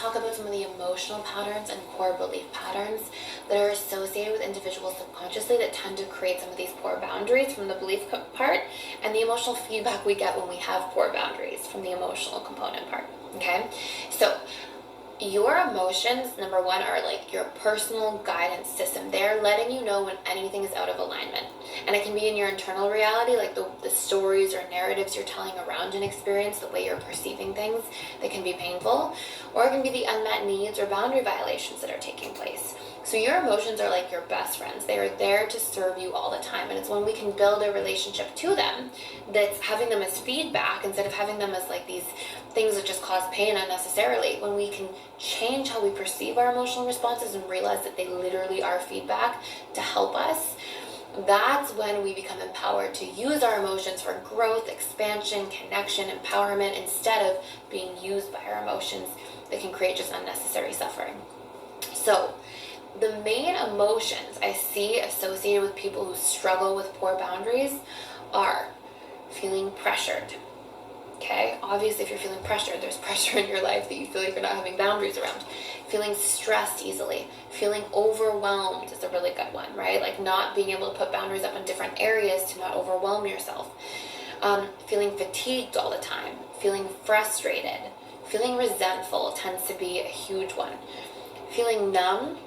talk about some of the emotional patterns and core belief patterns that are associated with individuals subconsciously that tend to create some of these poor boundaries from the belief part, and the emotional feedback we get when we have poor boundaries from the emotional component part. Okay, so your emotions, number one, are like your personal guidance system. They're letting you know when anything is out of alignment. And it can be in your internal reality, like the stories or narratives you're telling around an experience, the way you're perceiving things that can be painful. Or it can be the unmet needs or boundary violations that are taking place. So your emotions are like your best friends. They are there to serve you all the time. And it's when we can build a relationship to them that's having them as feedback instead of having them as like these things that just cause pain unnecessarily. When we can change how we perceive our emotional responses and realize that they literally are feedback to help us, that's when we become empowered to use our emotions for growth, expansion, connection, empowerment, instead of being used by our emotions that can create just unnecessary suffering. So the main emotions I see associated with people who struggle with poor boundaries are feeling pressured. Okay, obviously if you're feeling pressured, there's pressure in your life that you feel like you're not having boundaries around. Feeling stressed easily, feeling overwhelmed is a really good one, right? Like not being able to put boundaries up in different areas to not overwhelm yourself. Feeling fatigued all the time, feeling frustrated, feeling resentful tends to be a huge one. Feeling numb,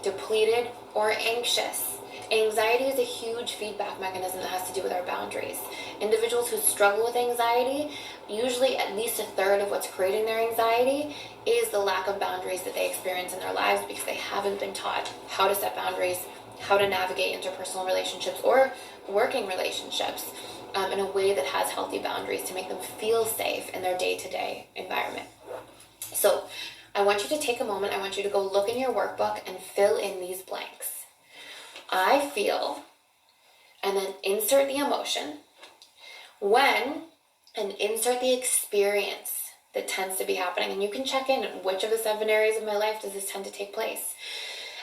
depleted, or anxious. Anxiety is a huge feedback mechanism that has to do with our boundaries. Individuals who struggle with anxiety, usually at least a third of what's creating their anxiety is the lack of boundaries that they experience in their lives because they haven't been taught how to set boundaries, how to navigate interpersonal relationships or working relationships in a way that has healthy boundaries to make them feel safe in their day-to-day environment. So I want you to take a moment. I want you to go look in your workbook and fill in these blanks. I feel, and then insert the emotion, when, and insert the experience that tends to be happening. And you can check in which of the 7 areas of my life does this tend to take place.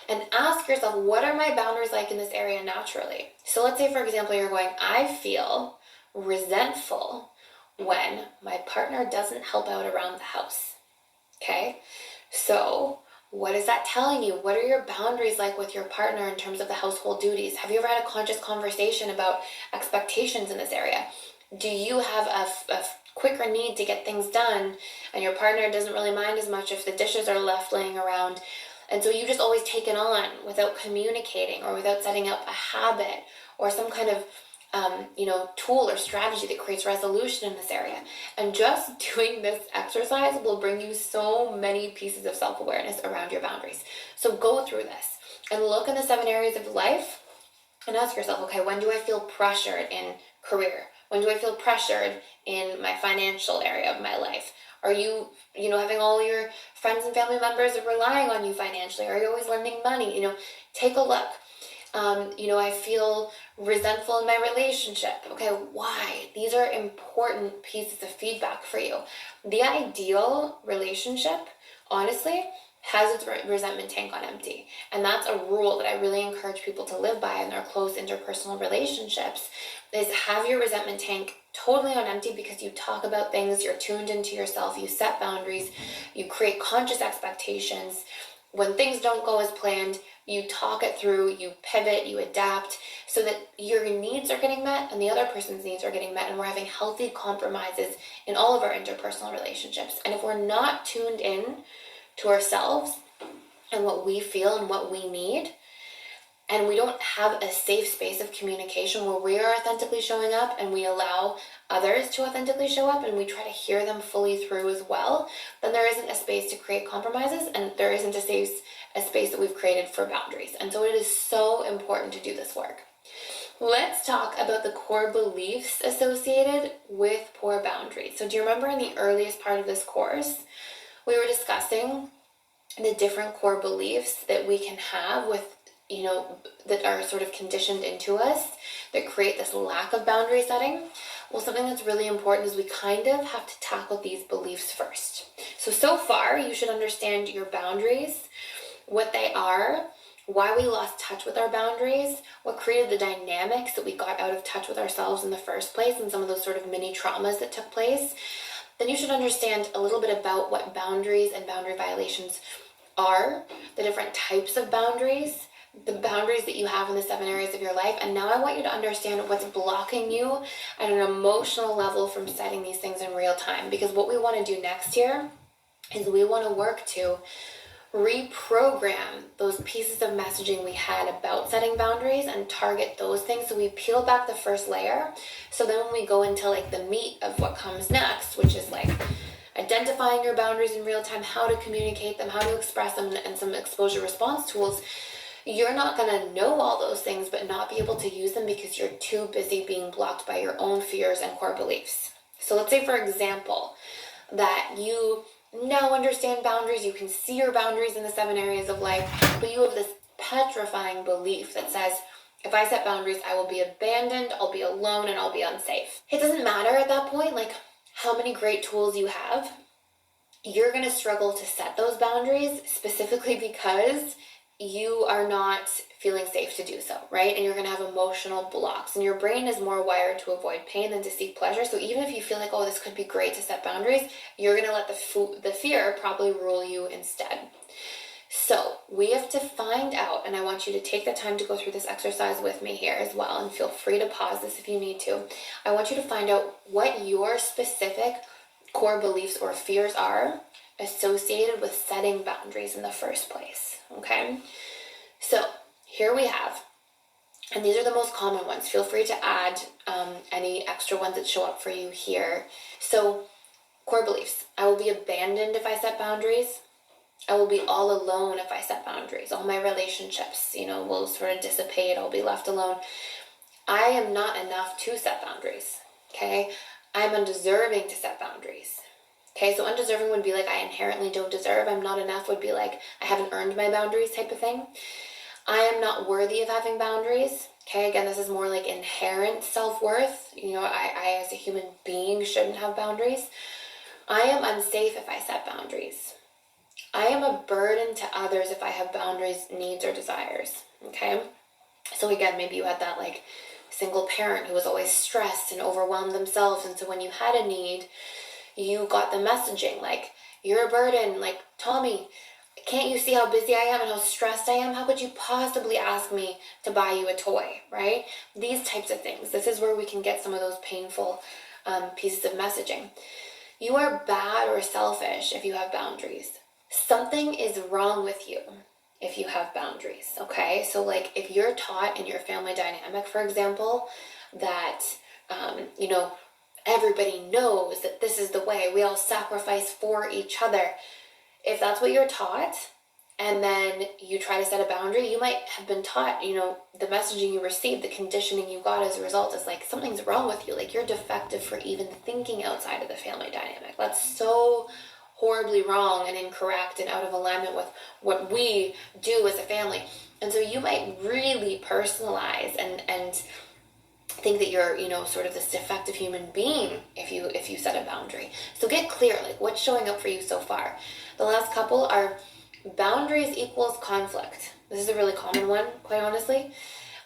And ask yourself, what are my boundaries like in this area naturally? So let's say, for example, you're going, I feel resentful when my partner doesn't help out around the house. Okay? So what is that telling you? What are your boundaries like with your partner in terms of the household duties? Have you ever had a conscious conversation about expectations in this area? Do you have a quicker need to get things done and your partner doesn't really mind as much if the dishes are left laying around? And so you just always take it on without communicating or without setting up a habit or some kind of tool or strategy that creates resolution in this area. And just doing this exercise will bring you so many pieces of self-awareness around your boundaries. So go through this and look in the 7 areas of life and ask yourself, okay, when do I feel pressured in career? When do I feel pressured in my financial area of my life? Are you, having all your friends and family members relying on you financially? Are you always lending money? Take a look. I feel resentful in my relationship. Okay, why? These are important pieces of feedback for you. The ideal relationship, honestly, has its resentment tank on empty. And that's a rule that I really encourage people to live by in their close interpersonal relationships, is have your resentment tank totally on empty because you talk about things, you're tuned into yourself, you set boundaries, you create conscious expectations. When things don't go as planned, you talk it through, you pivot, you adapt so that your needs are getting met and the other person's needs are getting met, and we're having healthy compromises in all of our interpersonal relationships. And if we're not tuned in to ourselves and what we feel and what we need, and we don't have a safe space of communication where we are authentically showing up and we allow others to authentically show up and we try to hear them fully through as well, then there isn't a space to create compromises and there isn't a space that we've created for boundaries. And so it is so important to do this work. Let's talk about the core beliefs associated with poor boundaries. So do you remember in the earliest part of this course, we were discussing the different core beliefs that we can have with that are sort of conditioned into us that create this lack of boundary setting? Well, something that's really important is we kind of have to tackle these beliefs first. So far, you should understand your boundaries, what they are, why we lost touch with our boundaries, what created the dynamics that we got out of touch with ourselves in the first place, and some of those sort of mini traumas that took place. then you should understand a little bit about what boundaries and boundary violations are, the different types of boundaries, the boundaries that you have in the 7 areas of your life. And now I want you to understand what's blocking you at an emotional level from setting these things in real time. Because what we want to do next year is we want to work to reprogram those pieces of messaging we had about setting boundaries and target those things. So we peel back the first layer. So then when we go into like the meat of what comes next, which is like identifying your boundaries in real time, how to communicate them, how to express them, and some exposure response tools, you're not going to know all those things but not be able to use them because you're too busy being blocked by your own fears and core beliefs. So let's say, for example, that you now understand boundaries, you can see your boundaries in the 7 areas of life, but you have this petrifying belief that says, if I set boundaries, I will be abandoned, I'll be alone, and I'll be unsafe. It doesn't matter at that point, like, how many great tools you have. You're going to struggle to set those boundaries specifically because you are not feeling safe to do so, right? And you're going to have emotional blocks, and your brain is more wired to avoid pain than to seek pleasure. So even if you feel like, oh, this could be great to set boundaries, you're going to let the fear probably rule you instead. So we have to find out, and I want you to take the time to go through this exercise with me here as well, and feel free to pause this if you need to. I want you to find out what your specific core beliefs or fears are associated with setting boundaries in the first place, okay? So here we have, and these are the most common ones. Feel free to add any extra ones that show up for you here. So core beliefs: I will be abandoned if I set boundaries. I will be all alone if I set boundaries. All my relationships, will sort of dissipate. I'll be left alone. I am not enough to set boundaries, okay? I'm undeserving to set boundaries. Okay, so undeserving would be like I inherently don't deserve. I'm not enough would be like I haven't earned my boundaries type of thing. I am not worthy of having boundaries. Okay, again, this is more like inherent self-worth. I as a human being shouldn't have boundaries. I am unsafe if I set boundaries. I am a burden to others if I have boundaries, needs, or desires. Okay, so again, maybe you had that like single parent who was always stressed and overwhelmed themselves, and so when you had a need, you got the messaging like, you're a burden, like, Tommy, can't you see how busy I am and how stressed I am? How could you possibly ask me to buy you a toy, right? These types of things. This is where we can get some of those painful pieces of messaging. You are bad or selfish if you have boundaries. Something is wrong with you if you have boundaries, okay? So like if you're taught in your family dynamic, for example, that, everybody knows that this is the way, we all sacrifice for each other. If that's what you're taught, and then you try to set a boundary, you might have been taught, the messaging you received, the conditioning you got as a result is like, something's wrong with you. Like, you're defective for even thinking outside of the family dynamic. That's so horribly wrong and incorrect and out of alignment with what we do as a family. And so you might really personalize and think that you're, sort of this defective human being if you set a boundary. So get clear, like, what's showing up for you so far. The last couple are boundaries equals conflict. This is a really common one, quite honestly.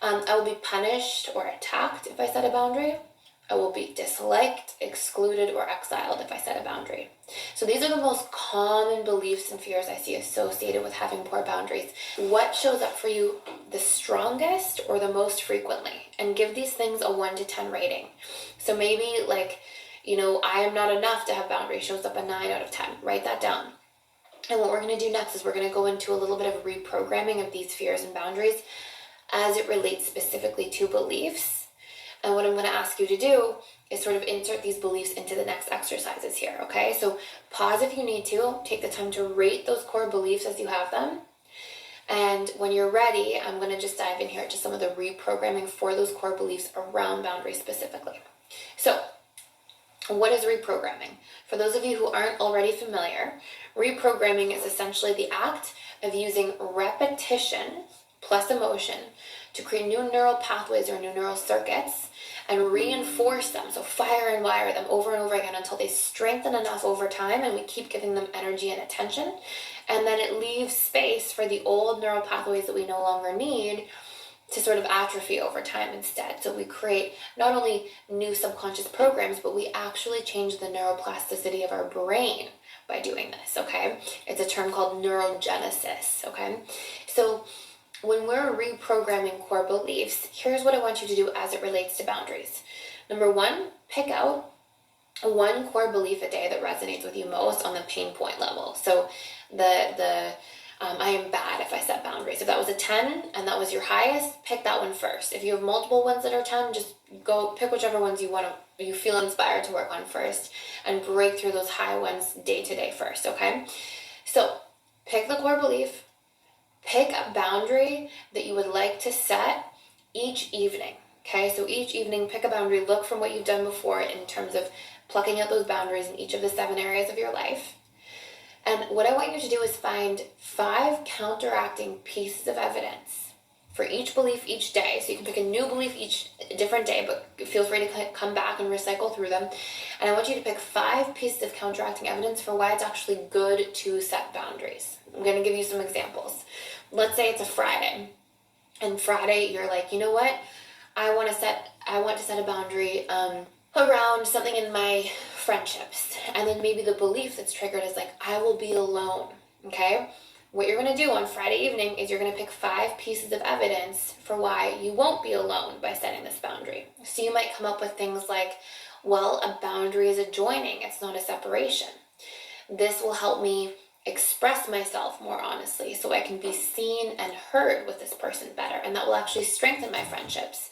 I will be punished or attacked if I set a boundary. I will be disliked, excluded, or exiled if I set a boundary. So these are the most common beliefs and fears I see associated with having poor boundaries. What shows up for you the strongest or the most frequently? And give these things a 1 to 10 rating. So maybe like, I am not enough to have boundaries shows up a 9 out of 10. Write that down. And what we're going to do next is we're going to go into a little bit of reprogramming of these fears and boundaries as it relates specifically to beliefs. And what I'm going to ask you to do is sort of insert these beliefs into the next exercises here, okay? So pause if you need to. Take the time to rate those core beliefs as you have them. And when you're ready, I'm going to just dive in here to some of the reprogramming for those core beliefs around boundaries specifically. So what is reprogramming? For those of you who aren't already familiar, reprogramming is essentially the act of using repetition plus emotion to create new neural pathways or new neural circuits and reinforce them. So fire and wire them over and over again until they strengthen enough over time and we keep giving them energy and attention. And then it leaves space for the old neural pathways that we no longer need to sort of atrophy over time instead. So we create not only new subconscious programs, but we actually change the neuroplasticity of our brain by doing this, okay? It's a term called neurogenesis, okay? So when we're reprogramming core beliefs, here's what I want you to do as it relates to boundaries. Number one, pick out one core belief a day that resonates with you most on the pain point level. So I am bad if I set boundaries. If that was a 10 and that was your highest, pick that one first. If you have multiple ones that are 10, just go pick whichever ones you feel inspired to work on first and break through those high ones day to day first, okay? So pick the core belief, pick a boundary that you would like to set each evening, okay? So each evening, pick a boundary, look from what you've done before in terms of plucking out those boundaries in each of the 7 areas of your life. And what I want you to do is find 5 counteracting pieces of evidence for each belief each day. So you can pick a new belief each different day, but feel free to come back and recycle through them. And I want you to pick 5 pieces of counteracting evidence for why it's actually good to set boundaries. I'm going to give you some examples. Let's say it's a Friday, and Friday you're like, you know what? I want to set a boundary around something in my friendships. And then maybe the belief that's triggered is like, I will be alone, okay? What you're going to do on Friday evening is you're going to pick 5 pieces of evidence for why you won't be alone by setting this boundary. So you might come up with things like, well, a boundary is a joining, it's not a separation. This will help me express myself more honestly so I can be seen and heard with this person better, and that will actually strengthen my friendships.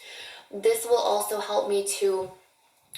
This will also help me to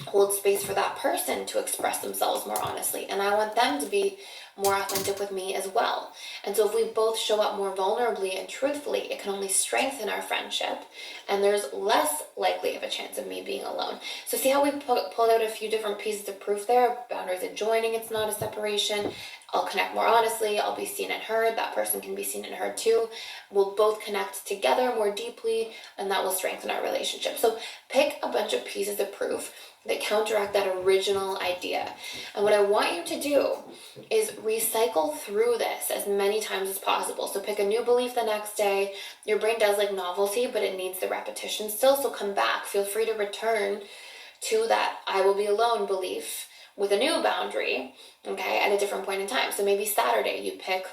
hold space for that person to express themselves more honestly, and I want them to be more authentic with me as well. And so if we both show up more vulnerably and truthfully, it can only strengthen our friendship, and there's less likely of a chance of me being alone. So see how we pulled out a few different pieces of proof there? Boundaries are joining, it's not a separation. I'll connect more honestly, I'll be seen and heard, that person can be seen and heard too. We'll both connect together more deeply, and that will strengthen our relationship. So pick a bunch of pieces of proof that counteract that original idea. And what I want you to do is recycle through this as many times as possible. So pick a new belief the next day. Your brain does like novelty, but it needs the repetition still. So come back, feel free to return to that I will be alone belief with a new boundary, okay, at a different point in time. So maybe Saturday you pick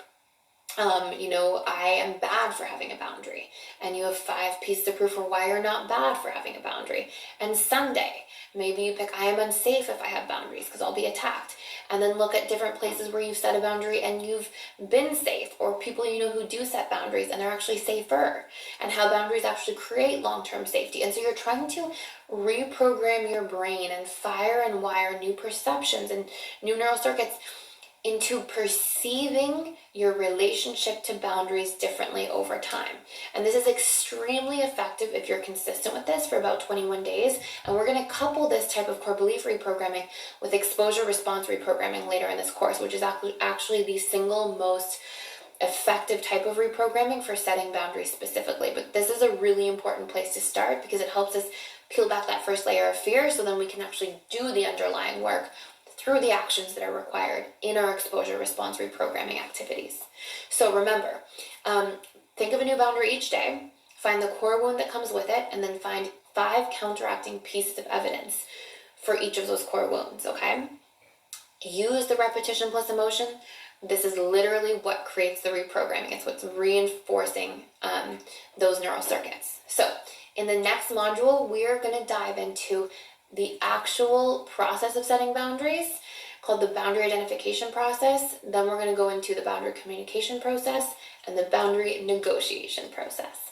I am bad for having a boundary, and you have 5 pieces of proof for why you're not bad for having a boundary. And Sunday, maybe you pick I am unsafe if I have boundaries because I'll be attacked. And then look at different places where you've set a boundary and you've been safe, or people you know who do set boundaries and they're actually safer, and how boundaries actually create long-term safety. And so you're trying to reprogram your brain and fire and wire new perceptions and new neural circuits into perceiving your relationship to boundaries differently over time. And this is extremely effective if you're consistent with this for about 21 days. And we're going to couple this type of core belief reprogramming with exposure response reprogramming later in this course, which is actually the single most effective type of reprogramming for setting boundaries specifically. But this is a really important place to start because it helps us peel back that first layer of fear, so then we can actually do the underlying work through the actions that are required in our exposure response reprogramming activities. So remember, think of a new boundary each day, find the core wound that comes with it, and then find 5 counteracting pieces of evidence for each of those core wounds, okay? Use the repetition plus emotion. This is literally what creates the reprogramming. It's what's reinforcing those neural circuits. So in the next module, we're going to dive into the actual process of setting boundaries, called the boundary identification process. Then we're going to go into the boundary communication process and the boundary negotiation process.